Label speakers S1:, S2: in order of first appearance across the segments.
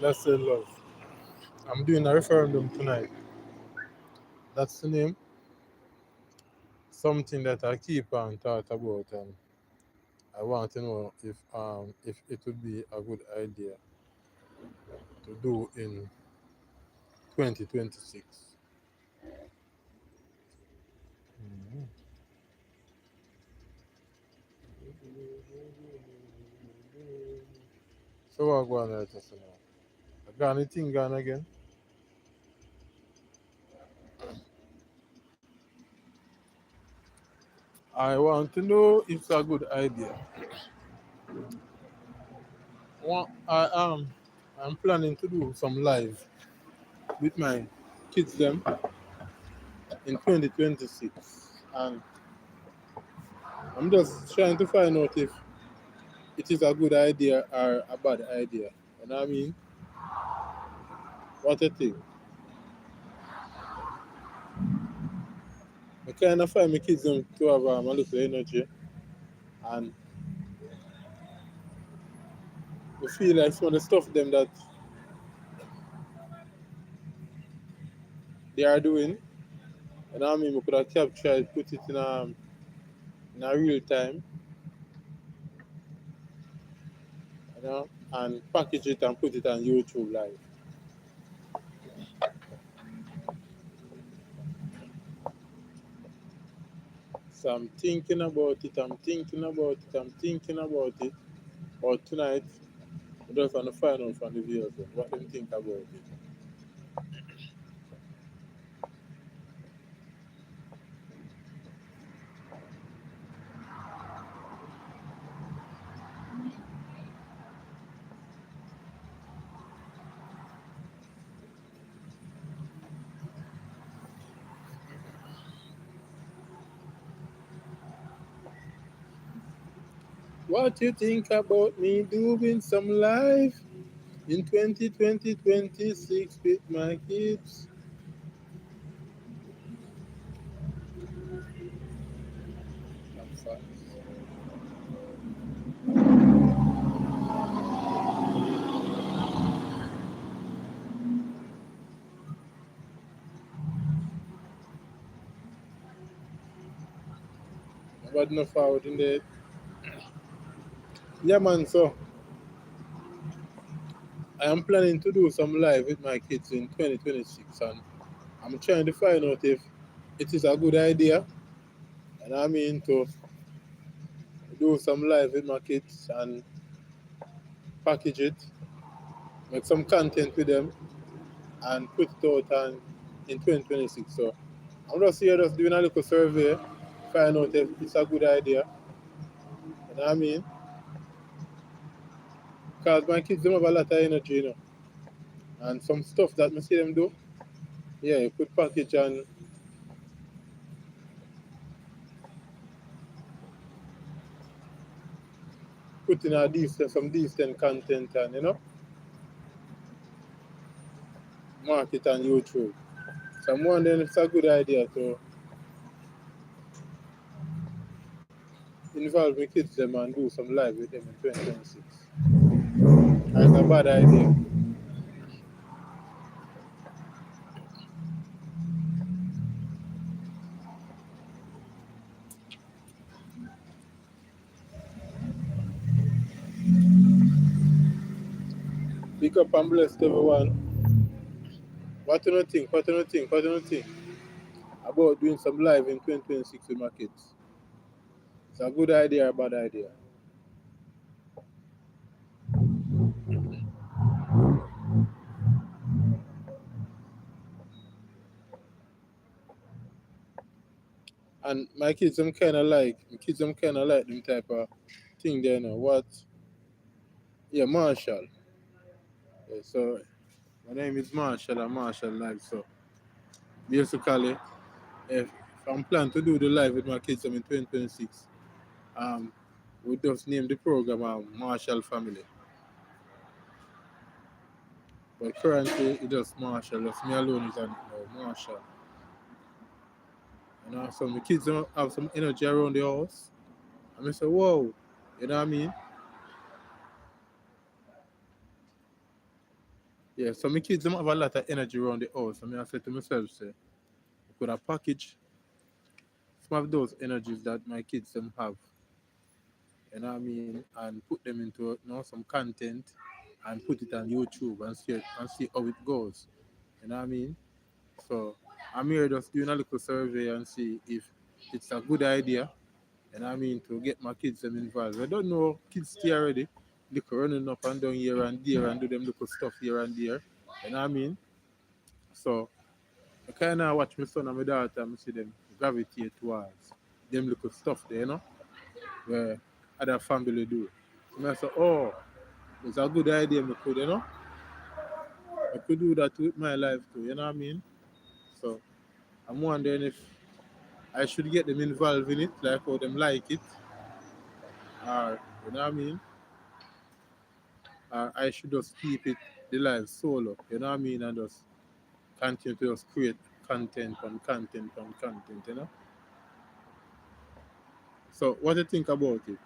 S1: Let's say love. I'm doing a referendum tonight. That's the name. Something that I keep on thought about, and I want to know if it would be a good idea to do in 2026. Mhm. So what go on right just now? I got anything gone again? I want to know if it's a good idea. I'm planning to do some live with my kids them in 2026, and I'm just trying to find out if it is a good idea or a bad idea. You know what I mean? What I think. I kind of find my kids them to have a little energy, and I feel like some of the stuff them that they are doing, you know what I mean? We could have captured, put it in a real time, you know, and package it and put it on YouTube live. So I'm thinking about it, I'm thinking about it, I'm thinking about it. But tonight, I just want to find out from the viewers what they think about it. What you think about me doing some live in 2026 with my kids? I'm fast. Nobody no forward in there. Yeah, man. So I am planning to do some live with my kids in 2026, and I'm trying to find out if it is a good idea. And I mean to do some live with my kids and package it, make some content with them, and put it out in 2026. So I'm just here just doing a little survey, find out if it's a good idea. You know what I mean? Because my kids don't have a lot of energy, you know. And some stuff that I see them do, yeah, you could package and put in some decent content and, you know, market on YouTube. So I'm wondering if it's a good idea to involve my kids them and do some live with them in 2026. And it's a bad idea. Pick up and bless everyone. What do you think? What do you think? What do you think about doing some live in 2026 with my kids? It's a good idea or a bad idea? And my kids, I'm kind of like them type of thing there now. What? Yeah, Marshall. Yeah, so my name is Marshall and Marshall Live. So basically, if I'm planning to do the live with my kids in 2026, um, we just name the program Marshall Family. But currently, it's just Marshall. Just me alone is on it now, Marshall. You know, so my kids don't have some energy around the house. And I say, whoa, you know what I mean? Yeah, so my kids them have a lot of energy around the house. I mean, I said to myself, say, I could have package some of those energies that my kids them have, you know what I mean, and put them into some content and put it on YouTube and see how it goes. You know what I mean? So I'm here just doing a little survey and see if it's a good idea, you know what I mean, to get my kids them involved. I don't know kids stay already. Look running up and down here and there and do them little stuff here and there. You know what I mean? So I kinda watch my son and my daughter and see them gravitate towards them little stuff there, where other family do. So I say, oh, it's a good idea, me could, I could do that with my life too, you know what I mean? So I'm wondering if I should get them involved in it, like how them like it, or you know what I mean? Or I should just keep it the life solo, you know what I mean, and just continue to just create content on content on content. So what do you think about it?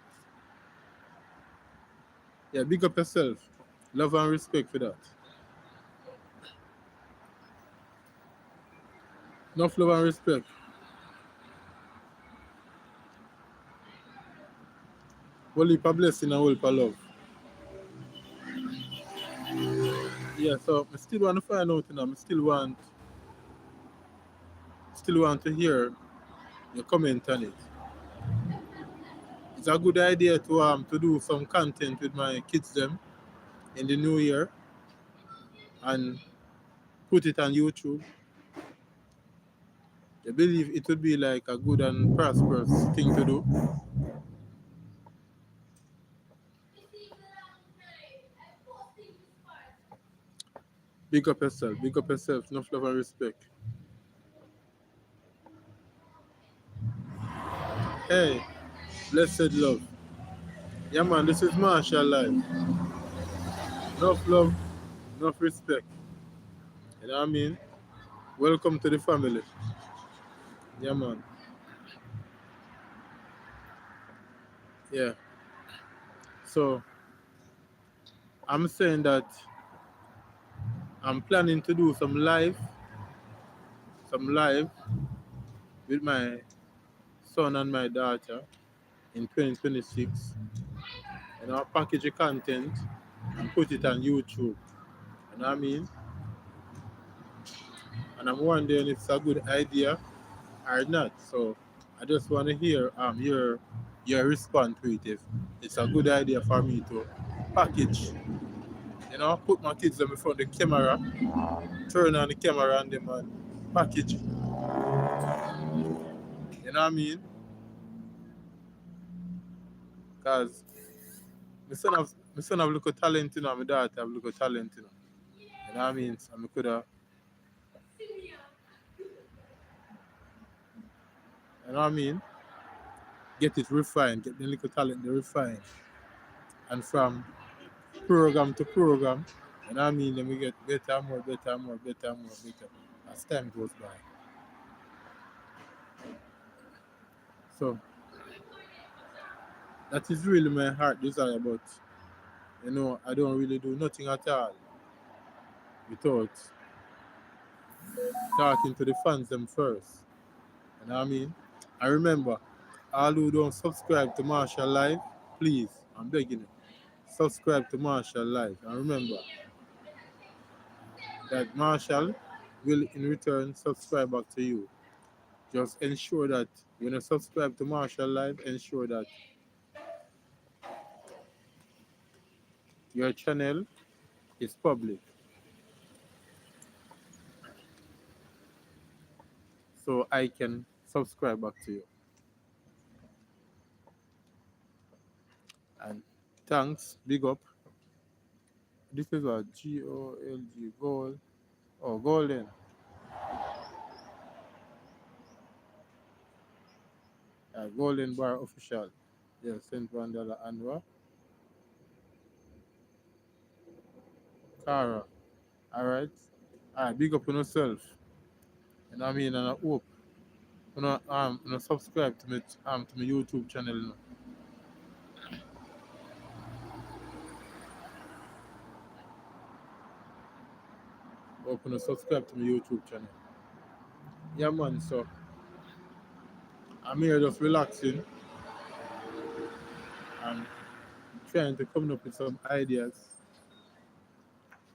S1: Yeah, big up yourself. Love and respect for that. Enough love and respect. Whole heap of blessing and whole heap of love. Yeah, so I still want to find out, I still want to hear your comment on it. It's a good idea to do some content with my kids them in the new year and put it on YouTube. I believe it would be like a good and prosperous thing to do. Big up yourself, enough love and respect. Hey, blessed love. Yeah man, this is Marshall Live. Enough love, enough respect. You know what I mean? Welcome to the family. Yeah man. Yeah. So I'm saying that I'm planning to do some live with my son and my daughter in 2026. And I'll package the content and put it on YouTube. You know what I mean? And I'm wondering if it's a good idea or not. So I just want to hear your response to it. If it's a good idea for me to package, put my kids in front of the camera, turn on the camera and them and package. You know what I mean? Because my son have little talent, my daughter have little talent, You know what I mean? So I could have, you know what I mean? Get it refined, get the little talent they refine. And from program to program, you know what I mean? Then we get better and more, better and more, better and more, better as time goes by. So that is really my heart desire, but I don't really do nothing at all without talking to the fans them first. You know what I mean? I remember, all who don't subscribe to Marshall Live, please, I'm begging you, subscribe to Marshall Live. And remember that Marshall will in return subscribe back to you. Just ensure that when you subscribe to Marshall Live, ensure that your channel is public. So I can subscribe back to you. And thanks, big up. This is a GOLG goal. Oh, golden. Golden bar official. Yeah, St. Vandala Anwa. Cara. Alright. Alright, big up on yourself. And I mean, and I hope subscribe to my YouTube channel. open to subscribe to my YouTube channel. Yeah, man, so I'm here just relaxing and trying to come up with some ideas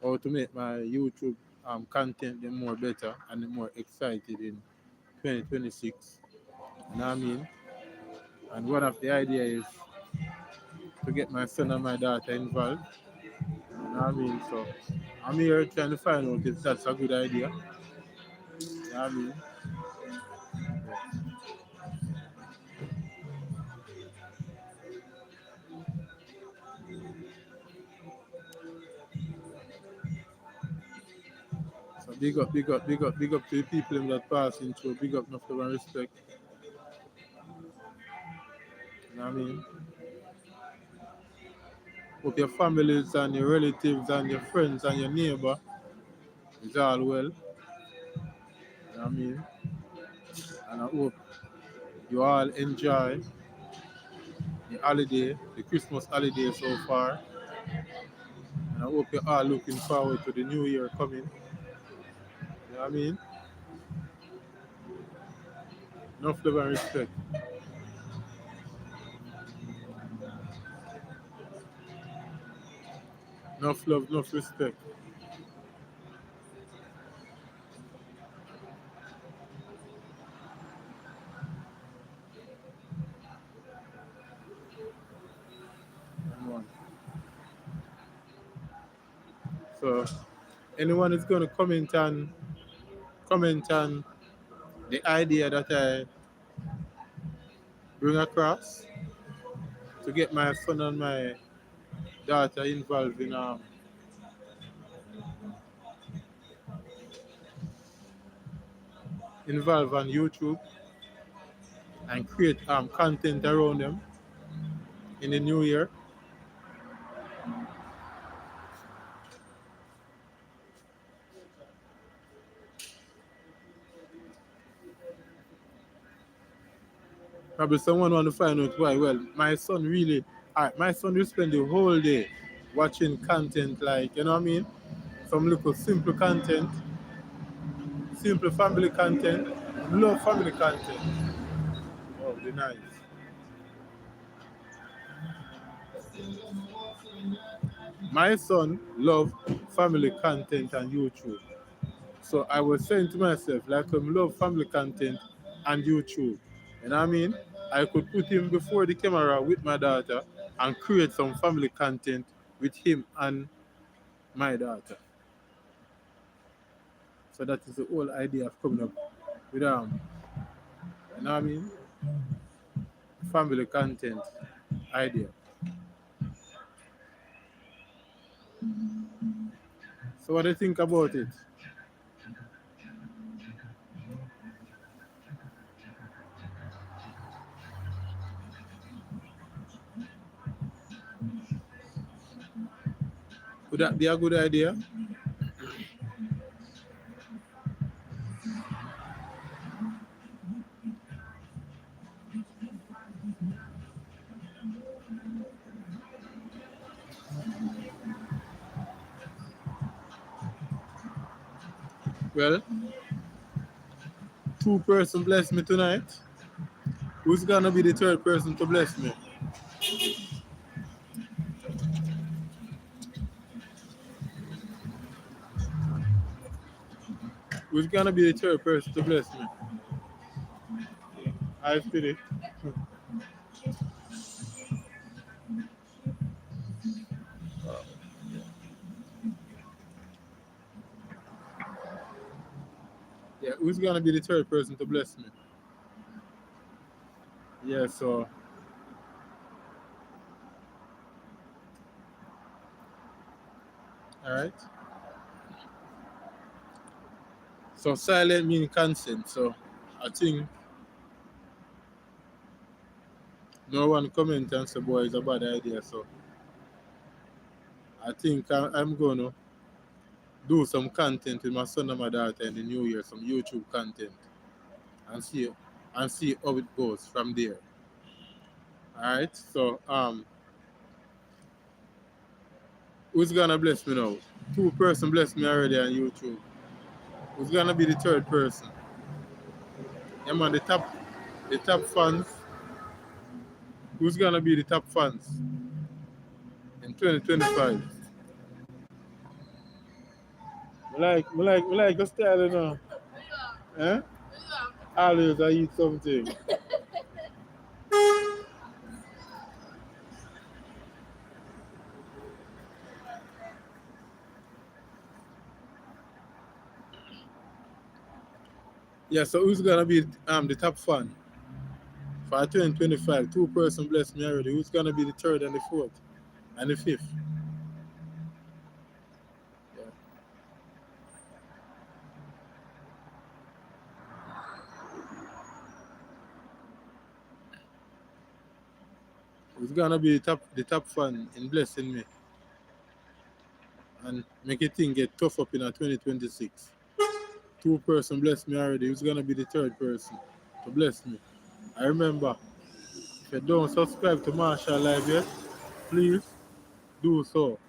S1: how to make my YouTube content them more better and more excited in 2026. You know what I mean? And one of the idea is to get my son and my daughter involved. You know what I mean? So I'm here trying to find out if that's a good idea. You know what I mean? So big up, big up, big up, big up to the people in that passing through. Big up, enough love and respect. You know what I mean? Hope your families and your relatives and your friends and your neighbor is all well. You know what I mean? And I hope you all enjoy the holiday, the Christmas holiday so far. And I hope you're all looking forward to the new year coming. You know what I mean? Enough love and respect. Enough love, enough respect. Come on. So anyone is going to comment on the idea that I bring across to get my son and my daughter involved on YouTube and create content around them in the new year. Probably someone want to find out why. Well, my son will spend the whole day watching content like, you know what I mean? Some little simple content, simple family content, love family content. Oh, the nice. My son love family content on YouTube. So I was saying to myself, like love family content on YouTube. You know what I mean? I could put him before the camera with my daughter and create some family content with him and my daughter. So that is the whole idea of coming up with you know what I mean? Family content idea. So what do you think about it? Would that be a good idea? Well, two person bless me tonight. Who's gonna be the third person to bless me? Who's gonna be the third person to bless me? I feel it. Yeah, who's gonna be the third person to bless me? Yeah, so all right. So silent means consent. So I think no one comment and say boy it's a bad idea. So I think I'm gonna do some content with my son and my daughter in the new year, some YouTube content, and see how it goes from there. All right. So who's gonna bless me now? Two person bless me already on YouTube. Who's gonna be the third person? Yeah, man, the top fans. Who's gonna be the top fans in 2025? Me like your style, you know. Eh? Always I eat something. Yeah, so who's gonna be the top fan for 2025? Two person bless me already. Who's gonna be the third and the fourth and the fifth? Yeah. Who's gonna be the top fan in blessing me and make it thing get tough up in a 2026? Two person bless me already. Who's gonna be the third person to bless me? I remember, if you don't subscribe to Marshall Live yet, please do so.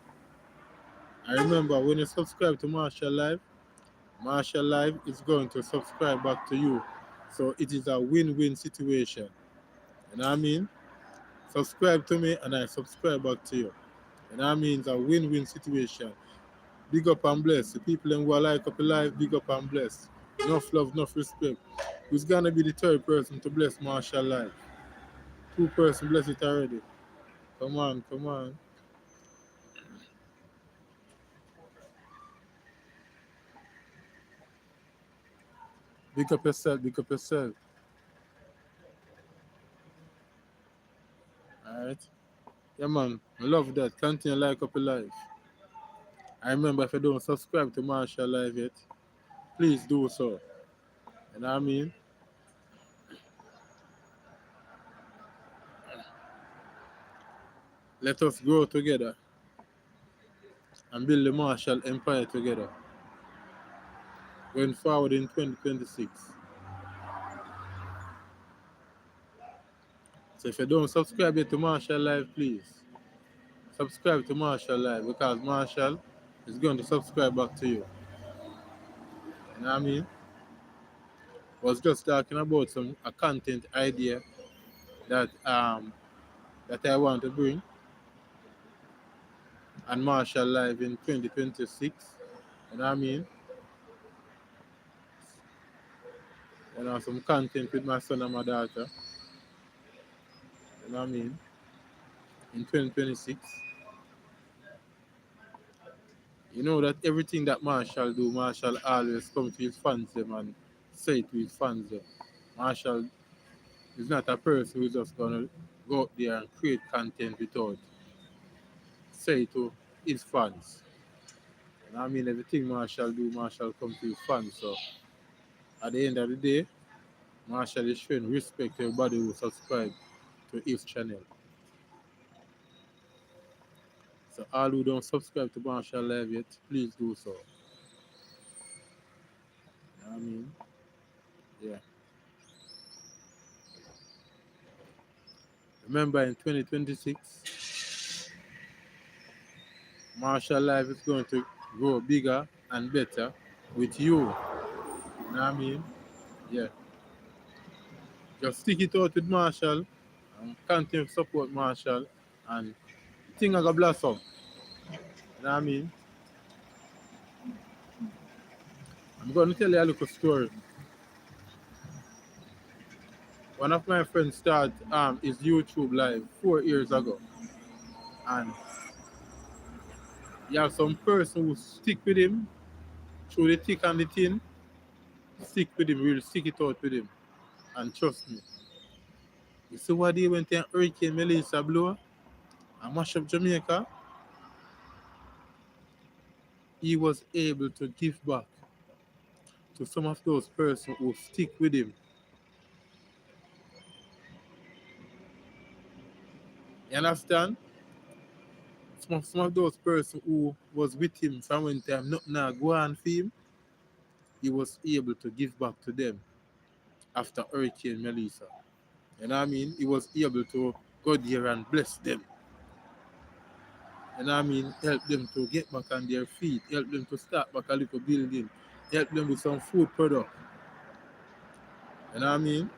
S1: I remember, when you subscribe to Marshall Live is going to subscribe back to you. So it is a win-win situation. You know what I mean? Subscribe to me and I subscribe back to you. You know what I mean? It's a win-win situation. Big up and bless. The people who are like up alive, big up and bless. Enough love, enough respect. Who's gonna be the third person to bless Marshall Live? Two person bless it already. Come on, come on. Big up yourself, big up yourself. Alright? Yeah man, I love that. Continue like up alive. I remember, if you don't subscribe to Marshall Live yet, please do so. You know what I mean? Let us grow together and build the Marshall Empire together. Going forward in 2026. So if you don't subscribe yet to Marshall Live, please subscribe to Marshall Live, because Marshall is going to subscribe back to you. You know what I mean? Was just talking about a content idea that that I want to bring and Marshall Live in 2026. You know what I mean? You know, some content with my son and my daughter. You know what I mean? In 2026. You know that everything that Marshall do, Marshall always come to his fans them and say it to his fans them. Marshall is not a person who's just gonna go out there and create content without say it to his fans. You know what I mean? Everything Marshall do, Marshall come to his fans. So at the end of the day, Marshall is showing respect to everybody who subscribe to his channel. So all who don't subscribe to Marshall Live yet, please do so. You know what I mean? Yeah. Remember, in 2026, Marshall Live is going to grow bigger and better with you. You know what I mean? Yeah. Just stick it out with Marshall and continue to support Marshall, and things are going to blossom. You know what I mean? I'm going to tell you a little story. One of my friends started his YouTube live 4 years ago. And you have some person who stick with him through the thick and the thin. Stick with him, really stick it out with him. And trust me. You see what they went in Hurricane Melissa blow and mash up Jamaica? He was able to give back to some of those persons who stick with him. You understand? Some of those persons who was with him from when time nothing go on for him, he was able to give back to them after Hurricane Melissa. You know what I mean? He was able to go there and bless them. And I mean, help them to get back on their feet, help them to start back a little building, help them with some food product. And I mean,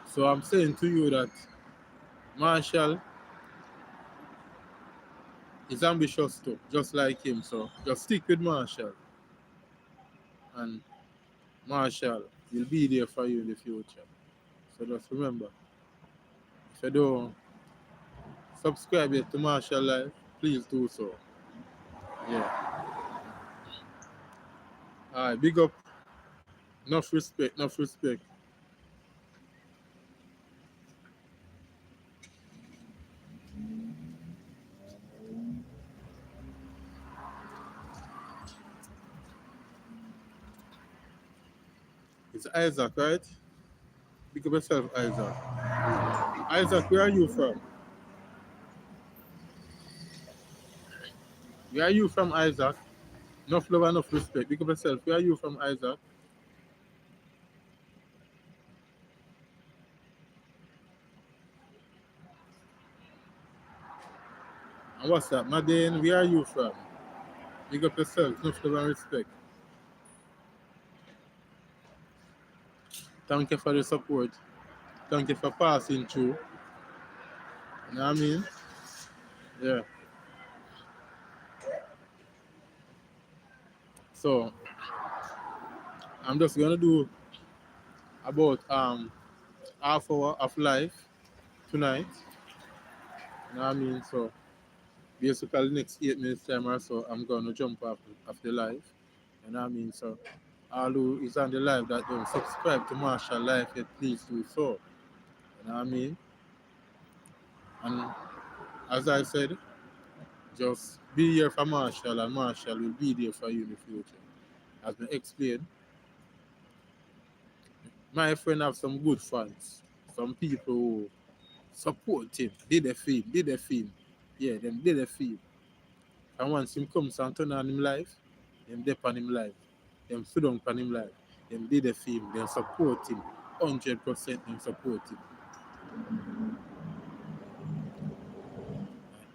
S1: so I'm saying to you that Marshall is ambitious too, just like him. So just stick with Marshall, and Marshall will be there for you in the future. So just remember, if you don't subscribe yet to Marshall Life, please do so. Yeah. Alright, big up. Enough respect, enough respect. It's Isaac, right? Big up yourself, Isaac. Isaac, where are you from? Where are you from, Isaac? Enough love, enough respect. Big up yourself. Where are you from, Isaac? And what's that? Madeleine, where are you from? Big up yourself. Enough love and respect. Thank you for the support. Thank you for passing through. You know what I mean? Yeah. So I'm just gonna do about half hour of life tonight. You know what I mean? So basically next 8 minutes time or so I'm gonna jump off the live. You know what I mean? So all who is on the live that don't subscribe to Marshall Life yet, please do so. You know what I mean? And as I said, just be here for Marshall and Marshall will be there for you in the future. As I explained, my friend have some good fans. Some people who support him, did the film, did the film. Yeah, them did the film. And once him comes and turn on him life, them dep on him life. Them stood on him life. Them did the film, them support him. 100% them support him.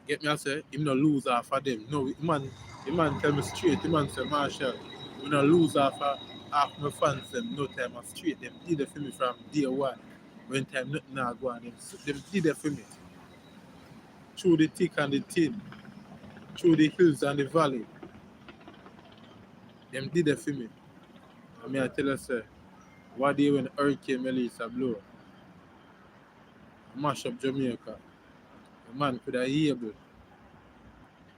S1: Get me I say, him no lose half of them. No, the man tell me straight, the man say, Marshall, we no lose half my fans them, no time I straight. Them did it for me from day one. When time nothing now go on, them did it for me. Through the thick and the thin, through the hills and the valley. Them did it for me. I mean I tell you say, what day when Hurricane Melissa blow, mash up Jamaica, the man could have able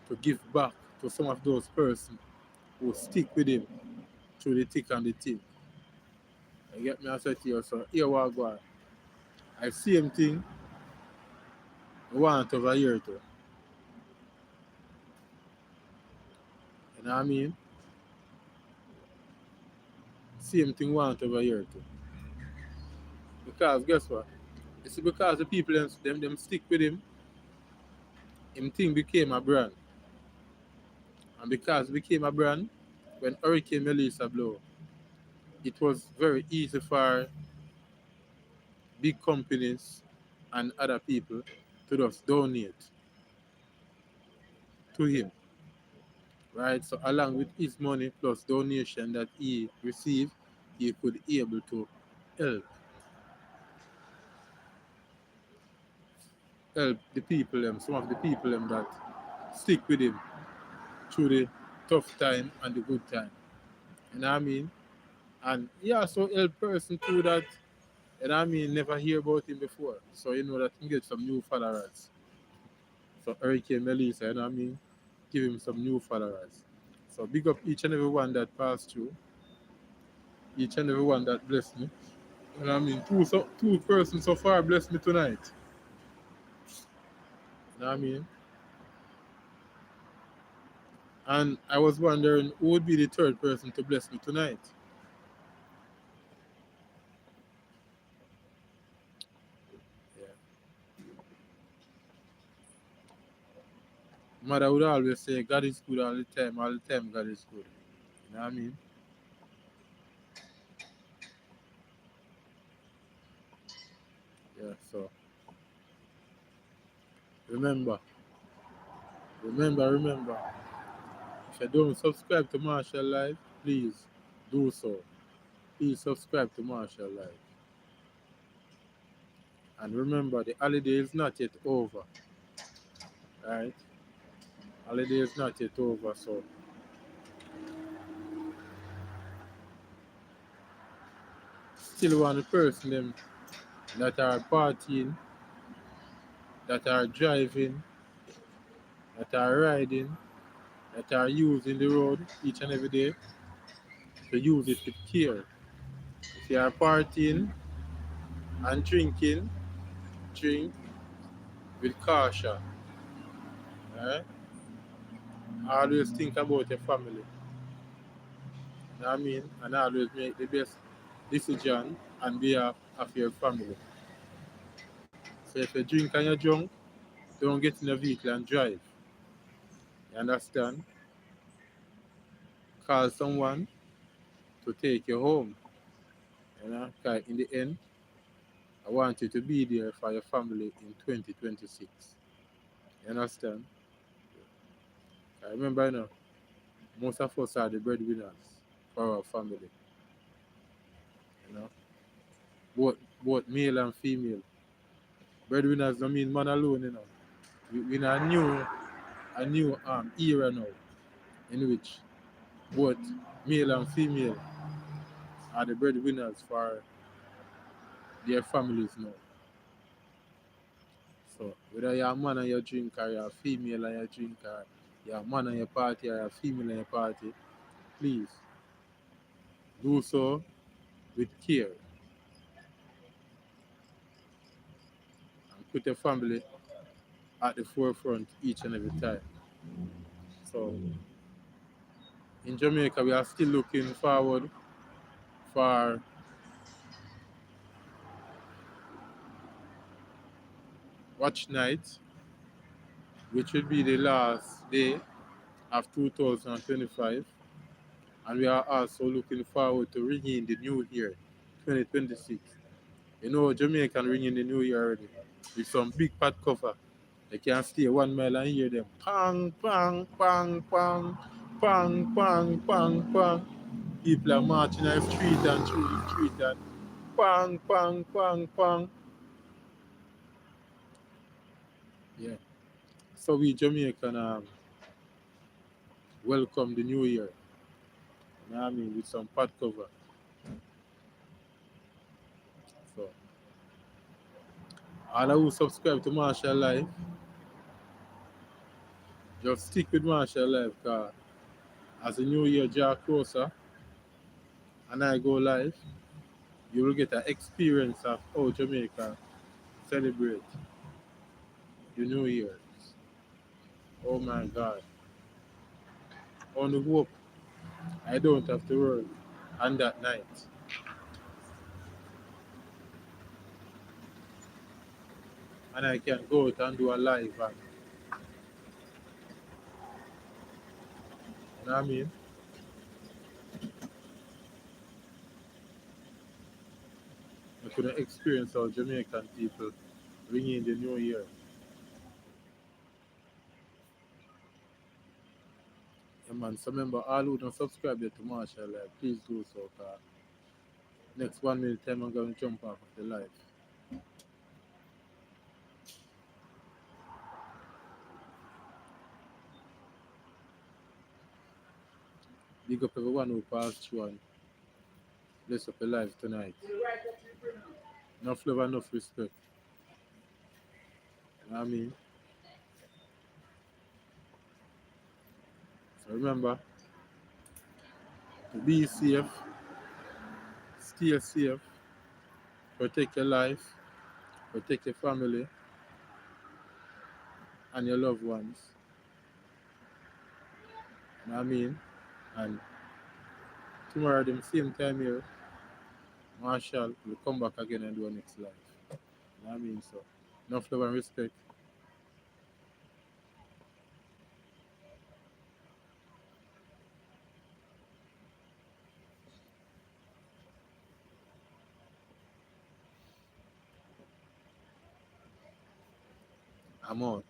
S1: to give back to some of those persons who stick with him through the thick and the thin. You get me? I said to you, so here we go. I same thing I want over here too. You know what I mean? Same thing want over here too. Because guess what? It's because the people them stick with him thing became a brand. And because it became a brand, when Hurricane Melissa blow, it was very easy for big companies and other people to just donate to him. Right? So along with his money plus donation that he received, he could able to help the people some of the people that stick with him through the tough time and the good time. You know what I mean? And he also help person too that you know what I mean never hear about him before. So you know that he get some new followers. So Hurricane Melissa, you know what I mean? Give him some new followers. So big up each and every one that passed through, each and every one that blessed me. You know what I mean? Two persons so far blessed me tonight. You know what I mean? And I was wondering who would be the third person to bless me tonight. Yeah. Mother would always say God is good all the time God is good. You know what I mean? Yeah, so remember, Remember, if you don't subscribe to Marshall Life, please do so. Please subscribe to Marshall Life. And remember, the holiday is not yet over. Right? Holiday is not yet over, so still want the person them that are partying, that are driving, that are riding, that are using the road each and every day to use it with care. If you are partying and drinking, drink with caution. Right? Always think about your family. You know what I mean? And always make the best decision on behalf of your family. So if you drink and you're drunk, don't get in a vehicle and drive. You understand? Call someone to take you home. You know, 'cause in the end, I want you to be there for your family in 2026. You understand? I remember, most of us are the breadwinners for our family. You know, both male and female. Breadwinners don't mean man alone. We in a new era now, in which both male and female are the breadwinners for their families now. So whether you're a man and you drink, or you're a female and you drink, or you're a man and you party, or you're a female and you party, please do so with care and put your family at the forefront each and every time. So in Jamaica, we are still looking forward for Watch Night, which will be the last day of 2025. And we are also looking forward to ringing the new year, 2026. You know, Jamaican ringing the new year already with some big pot cover. They can stay 1 mile and hear them pang, pang, pang, pang, pang, pang, pang, pang. People are marching on the street and through the street and pang, pang, pang, pang. Yeah. So we Jamaican welcome the new year. You know what I mean? With some pot cover. So all who subscribe to Marshall Life, just stick with Marshall Life, because as the new year draw closer and I go live, you will get an experience of how Jamaica celebrate the New Year. Oh my God. On the hope I don't have to work on that night. And I can go out and do a live and you know what I mean? I could experience how Jamaican people ringing the New Year. Yeah, man. So remember, all who don't subscribe yet to Marshall Live, please do so. Cause next 1 minute time, I'm going to jump off of the live. Big up everyone who passed through and bless up your life tonight. Enough love and enough respect. You know what I mean? So remember to be safe, stay safe, protect your life, protect your family and your loved ones. You know what I mean? And tomorrow, the same time here, Marshall will come back again and do a next live. You know what I mean? So, enough love and respect. I'm out.